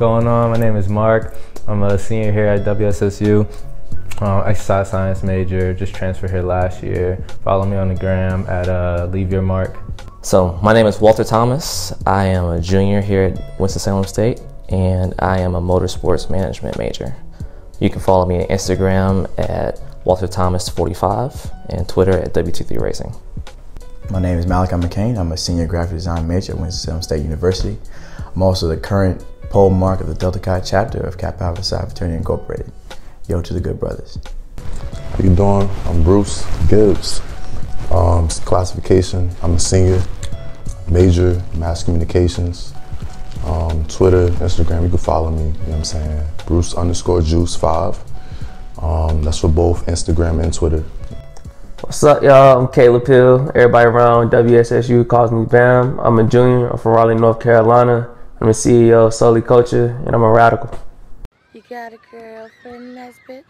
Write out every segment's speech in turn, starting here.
going on? My name is Mark. I'm a senior here at WSSU. Exercise science major, just transferred here last year. Follow me on the gram at Leave Your Mark. So my name is Walter Thomas. I am a junior here at Winston-Salem State, and I am a motorsports management major. You can follow me on Instagram at WalterThomas45 and Twitter at W23 Racing. My name is Malachi McCain. I'm a senior graphic design major at Winston-Salem State University. I'm also the current pole mark of the Delta Chi chapter of Kappa Alpha Psi Fraternity Incorporated. Yo to the good brothers. How you doing? I'm Bruce Gibbs. Classification, I'm a senior, major, mass communications. Twitter, Instagram, you can follow me, you know what I'm saying? Bruce_Juice5. That's for both Instagram and Twitter. What's up, y'all? I'm Caleb Hill. Everybody around WSSU calls me Bam. I'm a junior. I'm from Raleigh, North Carolina. I'm the CEO of Solely Culture, and I'm a radical. You got a girlfriend, Nesbit?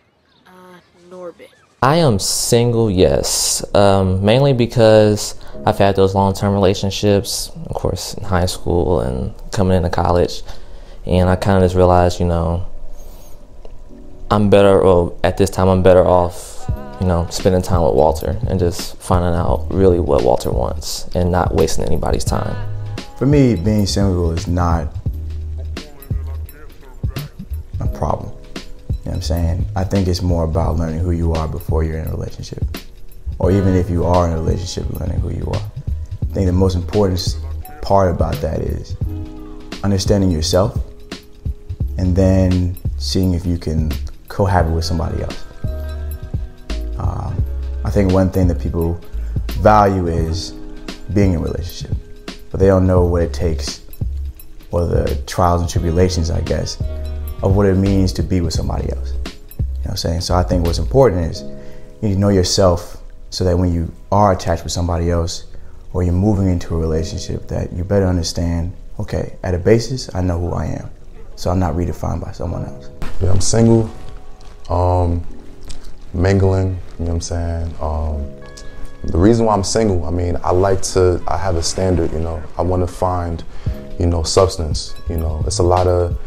Norbit. I am single, yes, mainly because I've had those long-term relationships, of course, in high school and coming into college, and I kind of just realized, you know, I'm better off, you know, spending time with Walter and just finding out really what Walter wants and not wasting anybody's time. For me, being single is not a problem. You know what I'm saying? I think it's more about learning who you are before you're in a relationship. Or even if you are in a relationship, learning who you are. I think the most important part about that is understanding yourself and then seeing if you can cohabit with somebody else. I think one thing that people value is being in a relationship, but they don't know what it takes or the trials and tribulations, I guess, of what it means to be with somebody else. You know what I'm saying? So I think what's important is you need to know yourself so that when you are attached with somebody else or you're moving into a relationship that you better understand, okay, at a basis, I know who I am. So I'm not redefined by someone else. Yeah, I'm single, mingling, you know what I'm saying? The reason why I'm single, I mean, I have a standard, you know. I want to find, you know, substance, you know. It's a lot of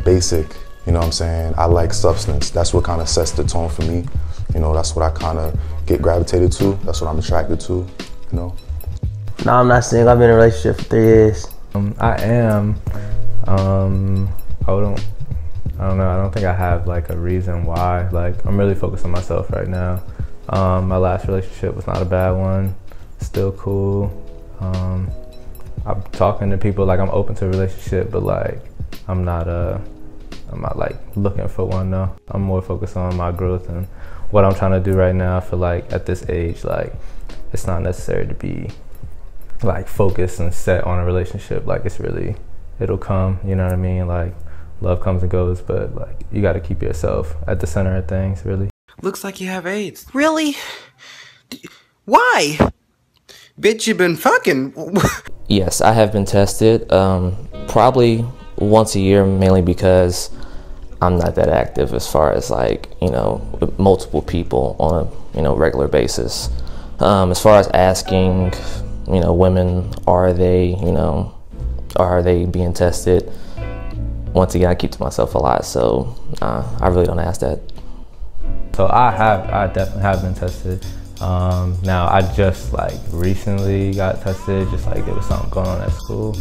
basic, you know what I'm saying? I like substance. That's what kind of sets the tone for me. You know, that's what I kind of get gravitated to. That's what I'm attracted to, you know. No, I'm not single. I've been in a relationship for 3 years. I am. I don't know. I don't think I have like a reason why. Like, I'm really focused on myself right now. My last relationship was not a bad one. Still cool. I'm talking to people, like I'm open to a relationship, but like I'm not like looking for one though. I'm more focused on my growth and what I'm trying to do right now. I feel like at this age, like it's not necessary to be like focused and set on a relationship. Like it'll come, you know what I mean? Like love comes and goes, but like you got to keep yourself at the center of things, really. Looks like you have AIDS. Really? Why? Bitch, you been fucking. Yes, I have been tested, probably once a year, mainly because I'm not that active as far as like, you know, with multiple people on a, you know, regular basis. As far as asking, you know, women, are they being tested? Once again, I keep to myself a lot, so I really don't ask that. So I definitely have been tested. Now I just like recently got tested, just like there was something going on at school,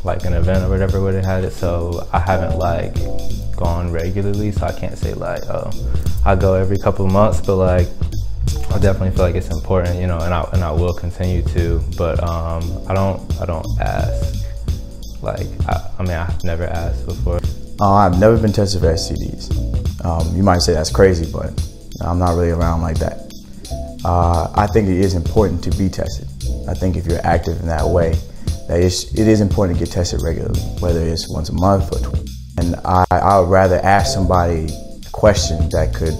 like an event or whatever where they had it. So I haven't like gone regularly, so I can't say like, oh, I go every couple of months, but like I definitely feel like it's important, you know, and I will continue to, but I don't ask. Like, I mean, I've never asked before. I've never been tested for STDs. You might say that's crazy, but I'm not really around like that. I think it is important to be tested. I think if you're active in that way, it is important to get tested regularly, whether it's once a month or twice. And I would rather ask somebody a question that could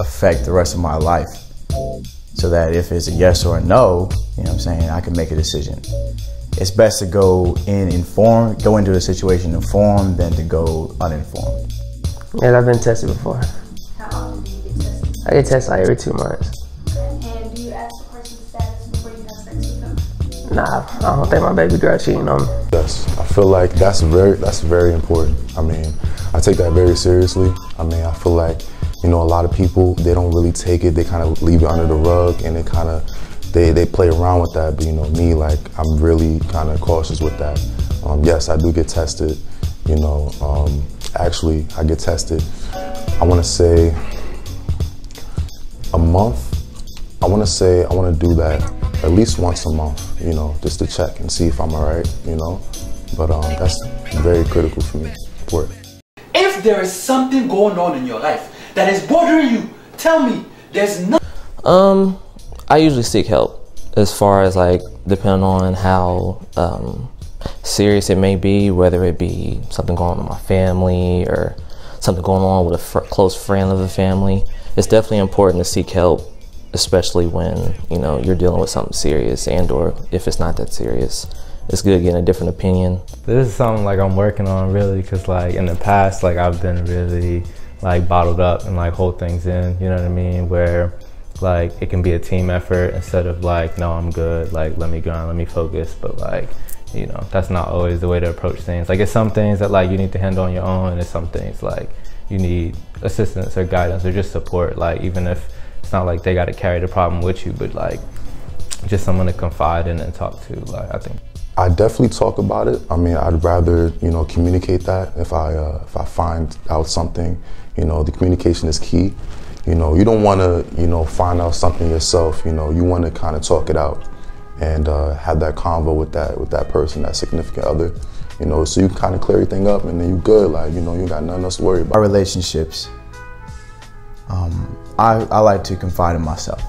affect the rest of my life, so that if it's a yes or a no, you know what I'm saying, I can make a decision. It's best to go into a situation informed than to go uninformed. Yeah, I've been tested before. How often do you get tested? I get tested like every 2 months. And do you ask the person's status before you have sex with them? Nah, I don't think my baby girl cheating on me. Yes, I feel like that's very important. I mean, I take that very seriously. I mean, I feel like, you know, a lot of people, they don't really take it. They kind of leave it under the rug, and they play around with that. But you know, me, like, I'm really kind of cautious with that. Yes, I do get tested. You know, actually, I get tested, I want to say a month. I want to do that at least once a month, you know, just to check and see if I'm all right, you know. But that's very critical for me. If there is something going on in your life that is bothering you, tell me. There's no. I usually seek help, as far as like depending on how serious it may be, whether it be something going on in my family or something going on with a close friend of the family. It's definitely important to seek help, especially when, you know, you're dealing with something serious, and or if it's not that serious. It's good getting a different opinion. This is something like I'm working on really, because like in the past, like I've been really like bottled up and like hold things in, you know what I mean? Where like it can be a team effort instead of like, no, I'm good, like let me go on, let me focus. But like, you know, that's not always the way to approach things. Like it's some things that like you need to handle on your own, and it's some things like you need assistance or guidance or just support. Like even if it's not like they got to carry the problem with you, but like just someone to confide in and talk to. Like I think I definitely talk about it. I mean, I'd rather, you know, communicate that if I find out something. You know, the communication is key. You know, you don't want to, you know, find out something yourself. You know, you want to kind of talk it out and have that convo with that person, that significant other. You know, so you can kind of clear everything up, and then you good. Like, you know, you got nothing else to worry about. Our relationships, I like to confide in myself.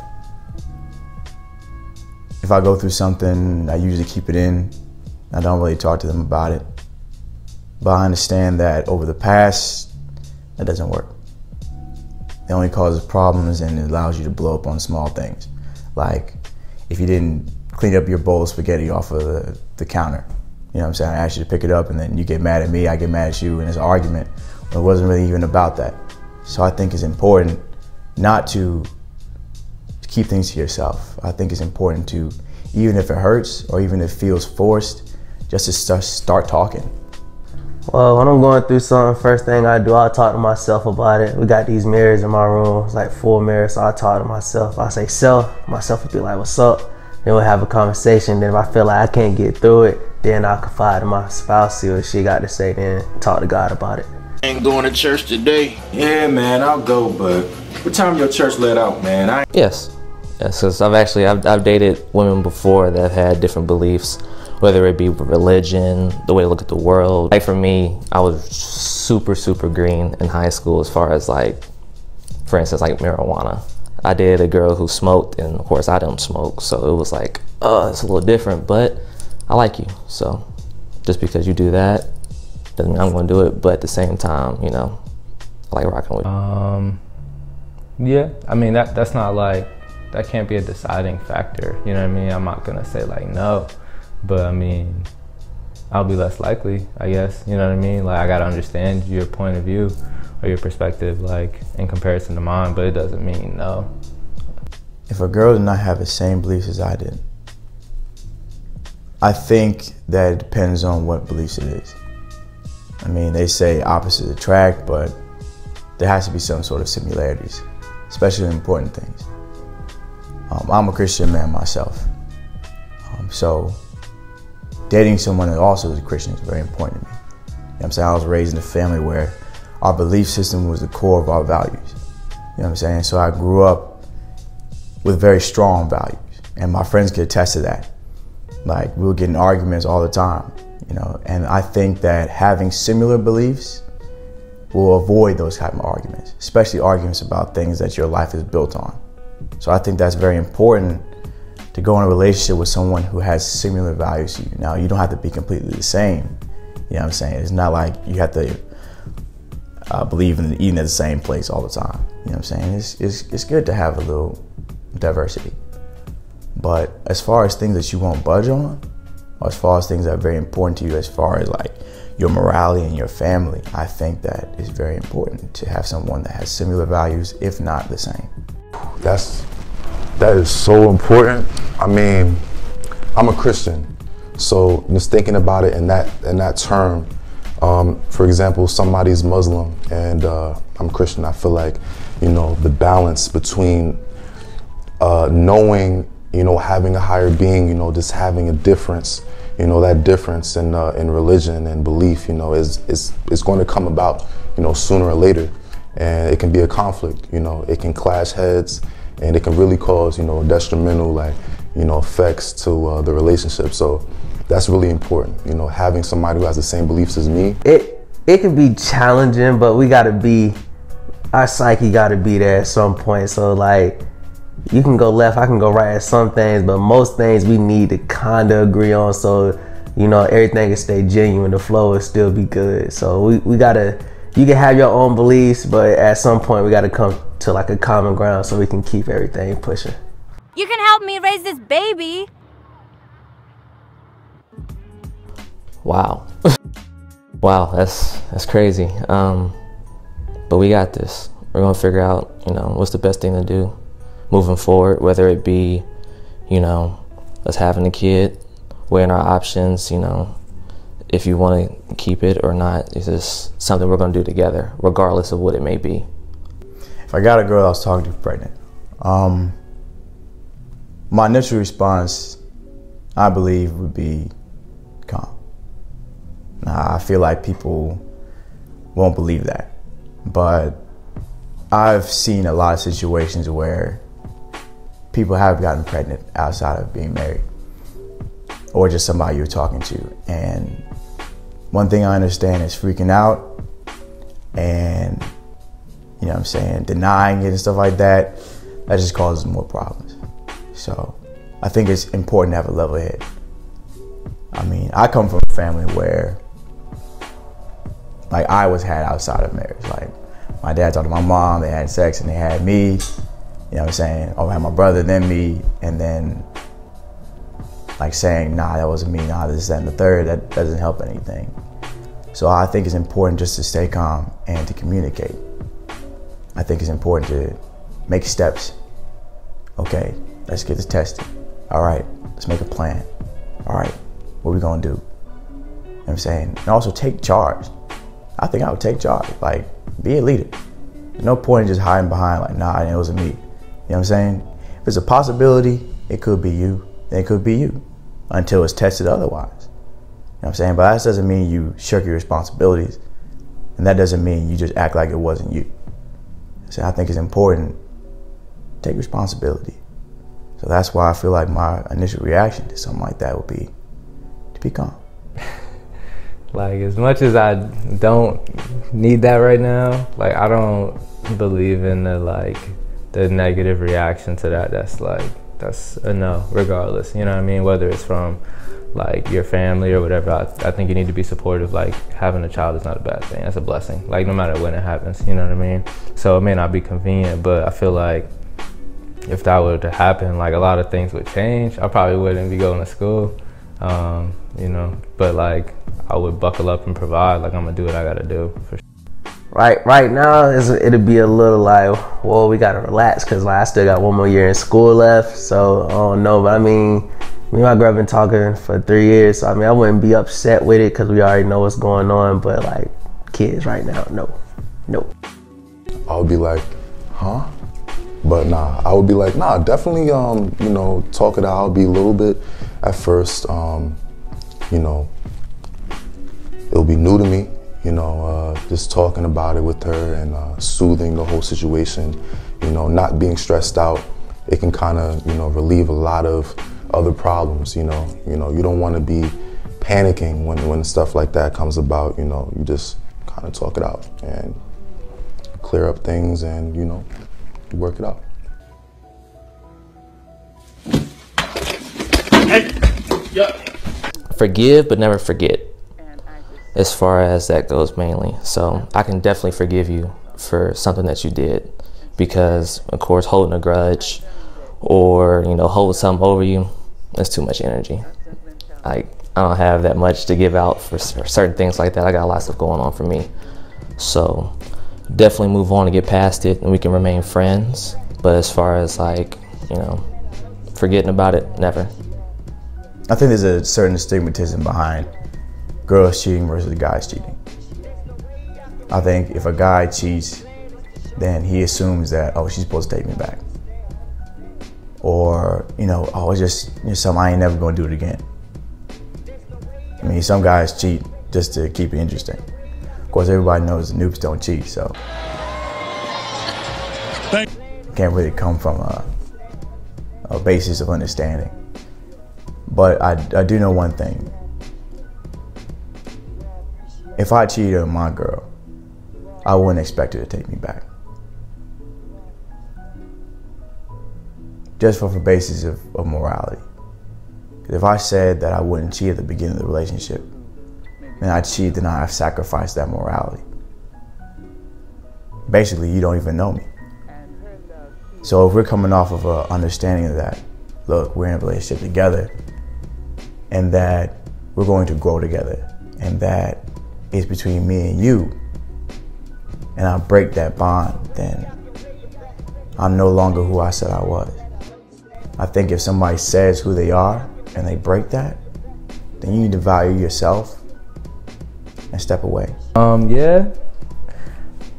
If I go through something, I usually keep it in. I don't really talk to them about it. But I understand that over the past, that doesn't work. It only causes problems, and it allows you to blow up on small things. Like if you didn't clean up your bowl of spaghetti off of the counter, you know what I'm saying? I asked you to pick it up, and then you get mad at me, I get mad at you, and it's an argument. But it wasn't really even about that. So I think it's important not to keep things to yourself. I think it's important to, even if it hurts or even if it feels forced, just to start talking. Well, when I'm going through something, first thing I do, I'll talk to myself about it. We got these mirrors in my room, it's like 4 mirrors, so I talk to myself. I say, self, myself will be like, what's up? Then we'll have a conversation. Then if I feel like I can't get through it, then I'll confide in my spouse, see what she got to say, then talk to God about it. Ain't going to church today. Yeah, man, I'll go, but what time your church let out, man? Yes, because I've dated women before that have had different beliefs, whether it be religion, the way to look at the world. Like for me, I was super green in high school as far as like, for instance, like marijuana. I dated a girl who smoked, and of course I don't smoke, so it was like, it's a little different, but I like you. So just because you do that doesn't mean I'm gonna do it, but at the same time, you know, I like rocking with you. Yeah, I mean, that's not like, that can't be a deciding factor, you know what I mean? I'm not gonna say like no, but I mean, I'll be less likely, I guess, you know what I mean? Like I gotta understand your point of view or your perspective, like in comparison to mine, but it doesn't mean no. If a girl did not have the same beliefs as I did, I think that it depends on what beliefs it is. I mean, they say opposites attract, but there has to be some sort of similarities, especially in important things. I'm a Christian man myself, so dating someone that also is a Christian is very important to me. You know what I'm saying? I was raised in a family where our belief system was the core of our values. You know what I'm saying? So I grew up with very strong values, and my friends could attest to that. Like, we were getting arguments all the time, you know, and I think that having similar beliefs will avoid those type of arguments, especially arguments about things that your life is built on. So I think that's very important to go in a relationship with someone who has similar values to you. Now, you don't have to be completely the same, you know what I'm saying? It's not like you have to believe in eating at the same place all the time, you know what I'm saying? It's good to have a little diversity. But as far as things that you won't budge on, or as far as things that are very important to you, as far as like your morality and your family, I think that it's very important to have someone that has similar values, if not the same. That is so important. I mean, I'm a Christian, So just thinking about it in that term, for example, somebody's Muslim and I'm Christian. I feel like, you know, the balance between knowing, you know, having a higher being, you know, just having a difference, you know, that difference in religion and belief, you know, is going to come about, you know, sooner or later, and it can be a conflict. You know, it can clash heads, and it can really cause, you know, detrimental, like, you know, effects to the relationship. So that's really important, you know, having somebody who has the same beliefs as me. It can be challenging, but we gotta be, our psyche gotta be there at some point. So like, you can go left, I can go right at some things, but most things we need to kinda agree on, so, you know, everything can stay genuine, the flow will still be good. So we gotta, you can have your own beliefs, but at some point we gotta come to like a common ground so we can keep everything pushing. You can help me raise this baby. Wow. Wow, that's crazy. But we got this. We're gonna figure out, you know, what's the best thing to do moving forward, whether it be, you know, us having a kid, weighing our options, you know, if you want to keep it or not. It's just something we're gonna do together, regardless of what it may be. If I got a girl I was talking to pregnant, my initial response, I believe, would be calm. Now, I feel like people won't believe that, but I've seen a lot of situations where people have gotten pregnant outside of being married, or just somebody you're talking to. And one thing I understand is freaking out and, you know what I'm saying, denying it and stuff like that. That just causes more problems. So I think it's important to have a level head. I mean, I come from a family where, like, I was had outside of marriage. Like, my dad talked to my mom, they had sex, and they had me. You know what I'm saying? Or I had my brother, then me, and then like saying, nah, that wasn't me, nah, this, that, and the third, that doesn't help anything. So I think it's important just to stay calm and to communicate. I think it's important to make steps. Okay, let's get this tested. All right, let's make a plan. All right, what are we gonna do? You know what I'm saying? And also take charge. I think I would take charge, like, be a leader. There's no point in just hiding behind like, nah, it wasn't me. You know what I'm saying? If it's a possibility, it could be you, then it could be you, until it's tested otherwise. You know what I'm saying? But that doesn't mean you shirk your responsibilities, and that doesn't mean you just act like it wasn't you. So I think it's important to take responsibility. So that's why I feel like my initial reaction to something like that would be to be calm. Like, as much as I don't need that right now, like, I don't believe in the negative reaction to that. That's a no, regardless. You know what I mean? Whether it's from like your family or whatever, I think you need to be supportive. Like, having a child is not a bad thing. That's a blessing. Like, no matter when it happens, you know what I mean? So it may not be convenient, but I feel like if that were to happen, like, a lot of things would change. I probably wouldn't be going to school, you know, but like, I would buckle up and provide. Like, I'm gonna do what I gotta do, for sure. Right now, it'll be a little like, well, we gotta relax, cause like I still got one more year in school left. So I don't know, but I mean, me and my girl been talking for 3 years. So I mean, I wouldn't be upset with it, cause we already know what's going on. But like, kids right now, no. I would be like, huh? But nah, I would be like, nah, definitely, you know, talk it out. I'll be a little bit at first, you know, it'll be new to me, you know, just talking about it with her and soothing the whole situation, you know, not being stressed out. It can kind of, you know, relieve a lot of other problems, you know. You don't want to be panicking when stuff like that comes about, you know. You just kind of talk it out and clear up things and, you know, work it out. Hey, yeah. Forgive, but never forget, as far as that goes mainly. So I can definitely forgive you for something that you did, because of course holding a grudge or, you know, holding something over you, that's too much energy. I don't have that much to give out for certain things like that. I got a lot of stuff going on for me. So definitely move on and get past it, and we can remain friends. But as far as like, you know, forgetting about it, never. I think there's a certain stigmatism behind girls cheating versus guys cheating. I think if a guy cheats, then he assumes that, oh, she's supposed to take me back. Or, you know, oh, it's just something, I ain't never gonna do it again. I mean, some guys cheat just to keep it interesting. Of course, everybody knows the noobs don't cheat, so. Can't really come from a basis of understanding. But I do know one thing. If I cheated on my girl, I wouldn't expect her to take me back. Just for the basis of morality. If I said that I wouldn't cheat at the beginning of the relationship, and I cheat, then I've sacrificed that morality. Basically, you don't even know me. So if we're coming off of an understanding of that, look, we're in a relationship together, and that we're going to grow together, and that it's between me and you, and I break that bond, then I'm no longer who I said I was. I think if somebody says who they are and they break that, then you need to value yourself and step away. Yeah,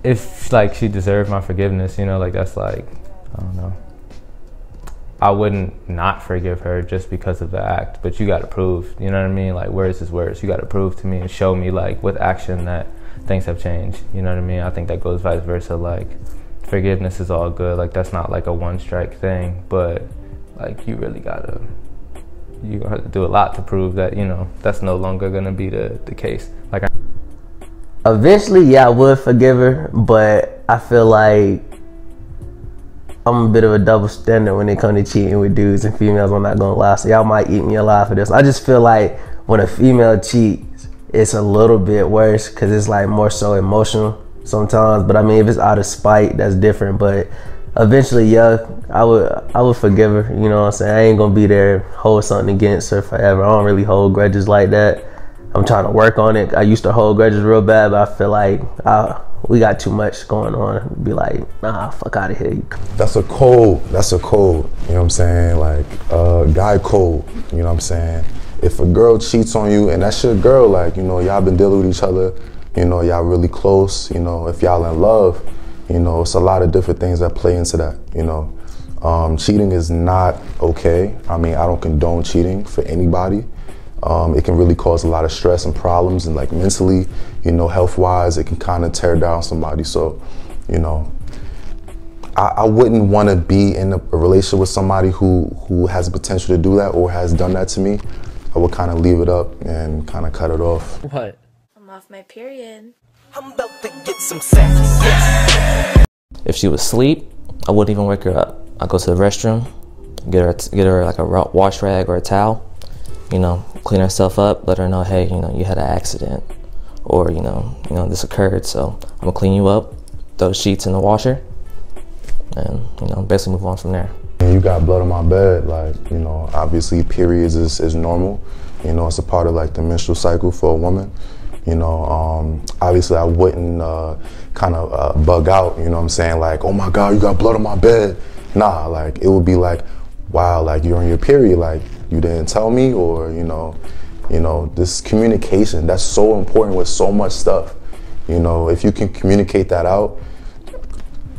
if like she deserved my forgiveness, you know, like that's like, I don't know. I wouldn't not forgive her just because of the act, but you gotta prove, you know what I mean? Like words is words. You gotta prove to me and show me like with action that things have changed, you know what I mean? I think that goes vice versa. Like forgiveness is all good. Like that's not like a one strike thing, but like you're gonna have to do a lot to prove that, you know, that's no longer gonna be the case. Like eventually, yeah, I would forgive her, but I feel like I'm a bit of a double standard when it comes to cheating with dudes and females, I'm not gonna lie. So y'all might eat me alive for this. I just feel like when a female cheats, it's a little bit worse because it's like more so emotional sometimes. But I mean, if it's out of spite, that's different. But eventually, yeah, I would forgive her. You know what I'm saying? I ain't gonna be there, hold something against her forever. I don't really hold grudges like that. I'm trying to work on it. I used to hold grudges real bad, but I feel like we got too much going on. Be like, nah, fuck out of here. That's a code, you know what I'm saying? Like, guy code, you know what I'm saying? If a girl cheats on you and that's your girl, like, you know, y'all been dealing with each other, you know, y'all really close, you know, if y'all in love, you know, it's a lot of different things that play into that, you know. Cheating is not okay. I mean, I don't condone cheating for anybody. It can really cause a lot of stress and problems, and like mentally, you know, health-wise, it can kind of tear down somebody. So, you know, I wouldn't want to be in a relationship with somebody who has the potential to do that or has done that to me. I would kind of leave it up and kind of cut it off. What? I'm off my period. I'm about to get some sex. If she was asleep, I wouldn't even wake her up. I'd go to the restroom, get her like a wash rag or a towel, you know, clean herself up, let her know, hey, you know, you had an accident, or you know, this occurred, so I'm gonna clean you up, throw the sheets in the washer, and you know, basically move on from there. You got blood on my bed, like, you know, obviously periods is normal, you know, it's a part of like the menstrual cycle for a woman. You know, obviously I wouldn't kind of bug out, you know what I'm saying? Like, oh my God, you got blood on my bed. Nah, like it would be like, wow, like you're on your period, like you didn't tell me, or, you know, this communication, that's so important with so much stuff. You know, if you can communicate that out,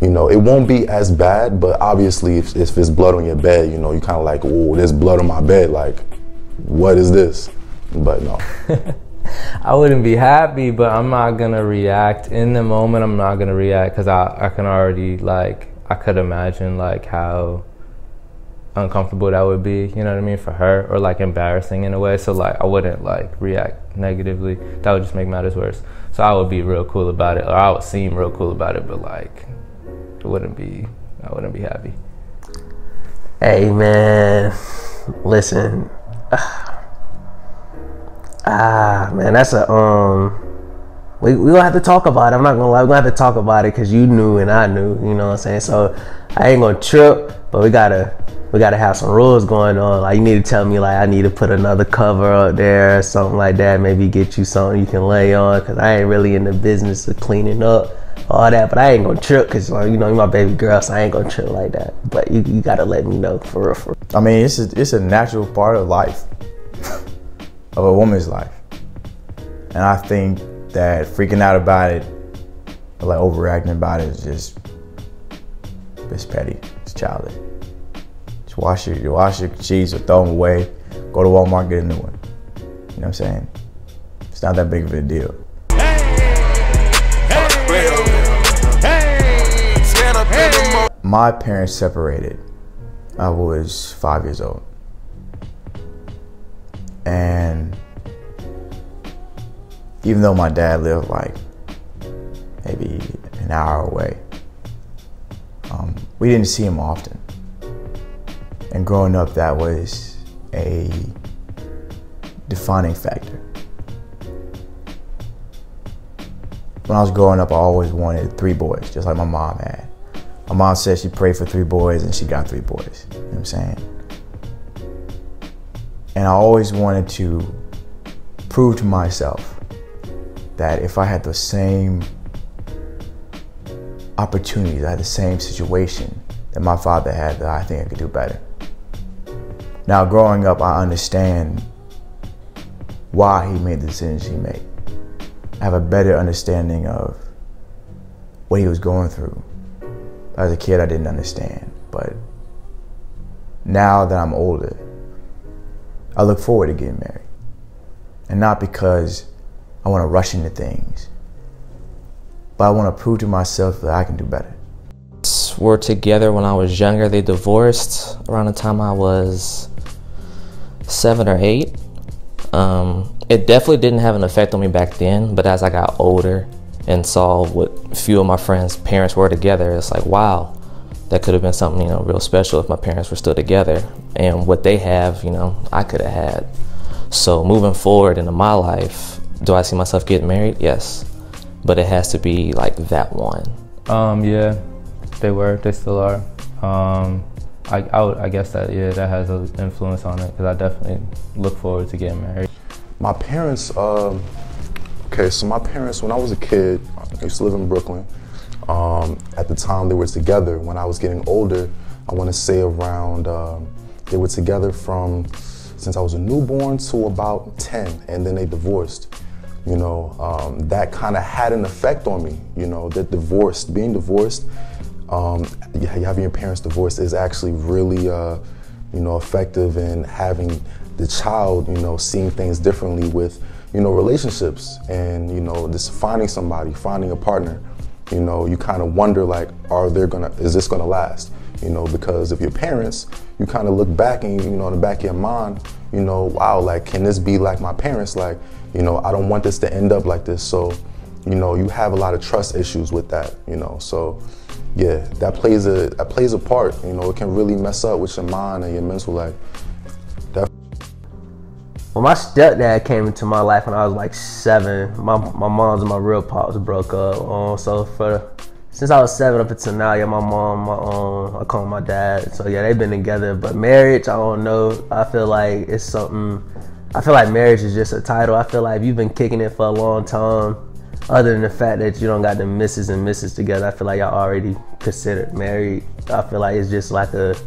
you know, it won't be as bad, but obviously if it's blood on your bed, you know, you kind of like, oh, there's blood on my bed, like, what is this? But no. I wouldn't be happy, but I'm not gonna react in the moment. I'm not gonna react because I can already, like, I could imagine like how uncomfortable that would be, you know what I mean, for her, or like embarrassing in a way. So like I wouldn't like react negatively. That would just make matters worse. So I would be real cool about it, or I would seem real cool about it, but like I wouldn't be happy. Hey man, listen. Man, that's a we gonna have to talk about it. I'm not gonna lie, we're gonna have to talk about it because you knew and I knew, you know what I'm saying? So I ain't gonna trip, but we gotta have some rules going on. Like you need to tell me like I need to put another cover up there or something like that. Maybe get you something you can lay on, because I ain't really in the business of cleaning up all that. But I ain't gonna trip because you know you're my baby girl, so I ain't gonna trip like that. But you gotta let me know for real. I mean, it's a natural part of life of a woman's life. And I think that freaking out about it, or like overreacting about it, is just, it's petty, it's childish. Just wash your sheets or throw them away, go to Walmart, get a new one. You know what I'm saying? It's not that big of a deal. My parents separated. I was 5 years old. And even though my dad lived like maybe an hour away, we didn't see him often. And growing up, that was a defining factor. When I was growing up, I always wanted 3 boys, just like my mom had. My mom said she prayed for 3 boys and she got 3 boys, you know what I'm saying? And I always wanted to prove to myself that if I had the same opportunities, I had the same situation that my father had, that I think I could do better. Now, growing up, I understand why he made the decisions he made. I have a better understanding of what he was going through. As a kid, I didn't understand, but now that I'm older, I look forward to getting married. And not because I want to rush into things, but I want to prove to myself that I can do better. We're together when I was younger. They divorced around the time I was 7 or 8. It definitely didn't have an effect on me back then, but as I got older and saw what few of my friends' parents were together, it's like, wow, that could have been something, you know, real special if my parents were still together. And what they have, you know, I could have had. So moving forward into my life, do I see myself getting married? Yes, but it has to be like that one. Yeah, they still are. I guess that, yeah, that has an influence on it, because I definitely look forward to getting married. My parents, okay, so my parents, when I was a kid, I used to live in Brooklyn. At the time they were together. When I was getting older, I want to say around, they were together from, since I was a newborn to about 10, and then they divorced. You know, that kind of had an effect on me, you know, that being divorced, having your parents divorced is actually really, you know, effective in having the child, you know, seeing things differently with, you know, relationships and, you know, just finding somebody, finding a partner. You know, you kind of wonder, like, is this gonna last? You know, because if your parents, you kind of look back and, you know, in the back of your mind, you know, wow, like, can this be like my parents? Like, you know, I don't want this to end up like this. So, you know, you have a lot of trust issues with that, you know. So, yeah, that plays a part. You know, it can really mess up with your mind and your mental life. When my stepdad came into my life when I was like 7, my mom's and my real pops broke up. So since I was 7 up until now, yeah, my mom, I call my dad. So yeah, they've been together. But marriage, I don't know. I feel like it's something. I feel like marriage is just a title. I feel like if you've been kicking it for a long time, other than the fact that you don't got the missus and missus together, I feel like y'all already considered married. I feel like it's just like a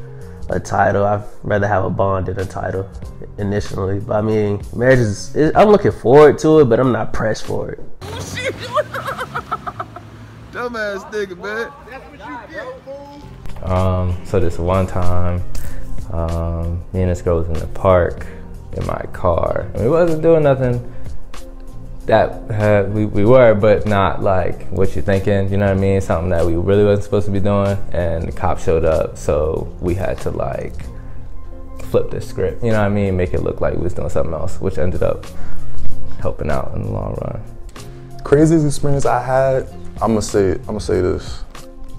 title. I'd rather have a bond than a title initially. But I mean, marriage I'm looking forward to it, but I'm not pressed for it. Dumbass nigga, man. That's what you get, fool. So this one time, me and this girl was in the park in my car. And we wasn't doing nothing that we were, but not like what you're thinking, you know what I mean? Something that we really wasn't supposed to be doing, and the cop showed up, so we had to like flip the script, you know what I mean? Make it look like we was doing something else, which ended up helping out in the long run. Craziest experience I had, I'm gonna say this.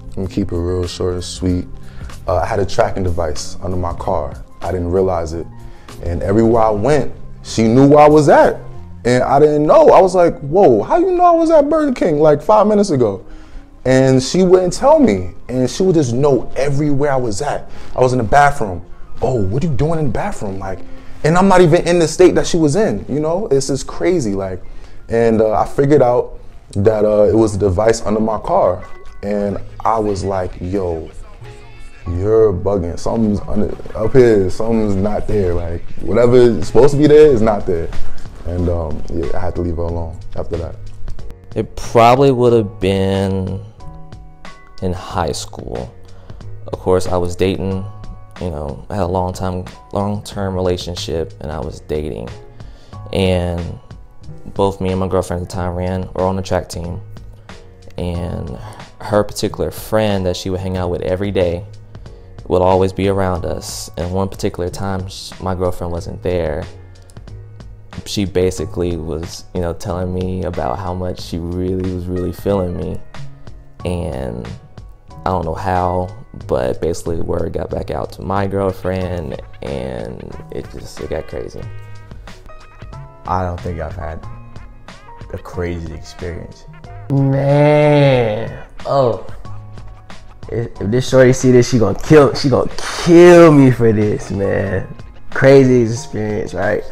I'm gonna keep it real short and sweet. I had a tracking device under my car. I didn't realize it, and everywhere I went, she knew where I was at. And I didn't know. I was like, whoa, how you know I was at Burger King like 5 minutes ago? And she wouldn't tell me. And she would just know everywhere I was at. I was in the bathroom. Oh, what are you doing in the bathroom? Like, and I'm not even in the state that she was in, you know? It's just crazy, like. And I figured out that it was a device under my car. And I was like, yo, you're bugging. Something's up here, something's not there. Like, whatever is supposed to be there is not there. And yeah, I had to leave her alone after that. It probably would have been in high school. Of course, I was dating, you know, I had a long-term relationship, and I was dating. And both me and my girlfriend at the time were on the track team. And her particular friend that she would hang out with every day would always be around us. And one particular time, my girlfriend wasn't there. She basically was, you know, telling me about how much she was really feeling me. And I don't know how, but basically the word got back out to my girlfriend, and it got crazy. I don't think I've had a crazy experience. Man, oh, if this shorty see this, she gonna kill me for this, man. Crazy experience, right?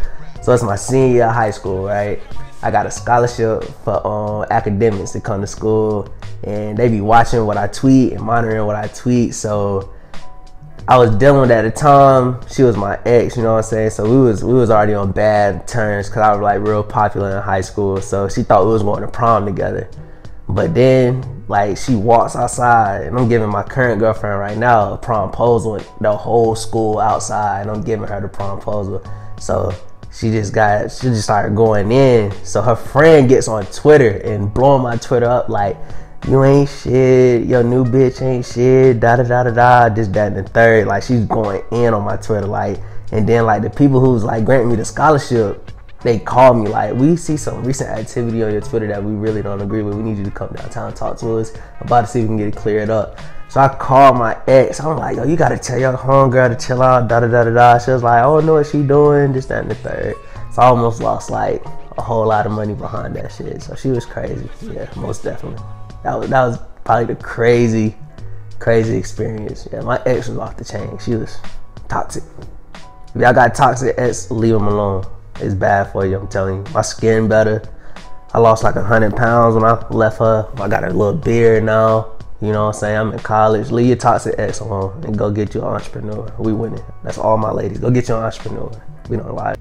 So it's my senior year of high school, right? I got a scholarship for academics to come to school, and they be watching what I tweet and monitoring what I tweet. So I was dealing with, at the time, she was my ex, you know what I'm saying? So we was already on bad terms because I was like real popular in high school. So she thought we was going to prom together. But then, like, she walks outside, and I'm giving my current girlfriend right now a promposal with the whole school outside, and I'm giving her the promposal. So she just started going in. So her friend gets on Twitter and blowing my Twitter up like, you ain't shit, your new bitch ain't shit, da da da da da, this, that, and the third. Like, she's going in on my Twitter, like, and then like the people who's like granting me the scholarship, they call me like, we see some recent activity on your Twitter that we really don't agree with. We need you to come downtown and talk to us about to see if we can get it cleared up. So I called my ex. I'm like, yo, you gotta tell your homegirl to chill out, da da da da da. She was like, I don't know what she doing, this, that, and the third. So I almost lost like a whole lot of money behind that shit. So she was crazy. Yeah, most definitely. That was probably the crazy experience. Yeah, my ex was off the chain. She was toxic. If y'all got toxic ex, leave them alone. It's bad for you, I'm telling you. My skin better. I lost like 100 pounds when I left her. I got a little beard now. You know what I'm saying? I'm in college. Leave your toxic ex alone and go get you an entrepreneur. We winning. That's all my ladies. Go get you an entrepreneur. We don't lie.